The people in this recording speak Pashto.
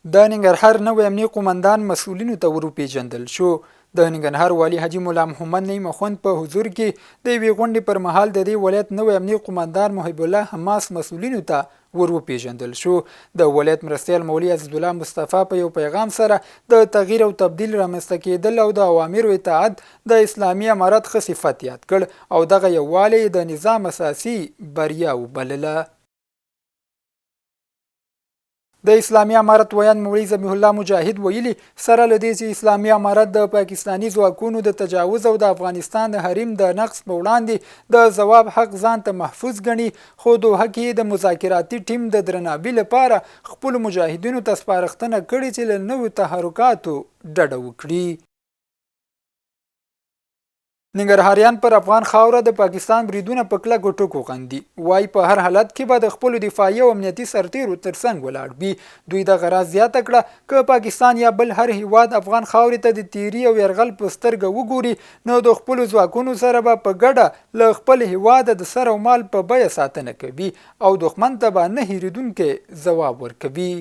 د ننګرهار نوی امنیه قومندان مسؤلینو ته وروپېژندل شو. د ننګرهار والي حاجي ملا محمد نعیم اخوند په حضور کې د یوې غونډې پر مهال د دې ولایت نوی امنیه قومندان محب الله حماس مسؤلینو ته وروپېژندل شو. د ولایت مرستیال مولوي عزیزالله مصطفی په یو پیغام سره د تغییر او تبدیل رامنځته کېدل او د اوامرو اطاعت د اسلامي امارت ښه صفت یاد کړ او دغه یووالی د نظام اساسي بریا وبلله. د اسلامي امارت ویان مولوي ذبیح الله مجاهد ویلي سره له دې چې اسلامي امارت د پاکستاني ځواکونو د تجاوز او د افغانستان د حریم د نقض په وړاندې د ځواب حق ځان ته محفوظ ګڼي، خو دوحه کې د مذاکراتي ټیم د درناوي لپاره خپلو مجاهدینو ته سپارښتنه کړې چې له نویو تحرکاتو ډډه وکړي. ننګرهاریان پر افغان خاوره د پاکستان بریدونه په کلکو ټکو غندي. وایي په هر حالت کې به د خپلو دفاعي او امنیتي سرتیرو ترڅنګ ولاړ وي. دوی دغه راز زیاته کړه که پاکستان یا بل هر هیواد افغان خاورې ته د تیري او یرغل په سترګه وګوري نو د خپلو ځواکونو سره به په ګډه له خپل هیواده د سر او مال په بیه ساتنه کوي او دښمن ته به نه هېرېدونکی ځواب ورکوي.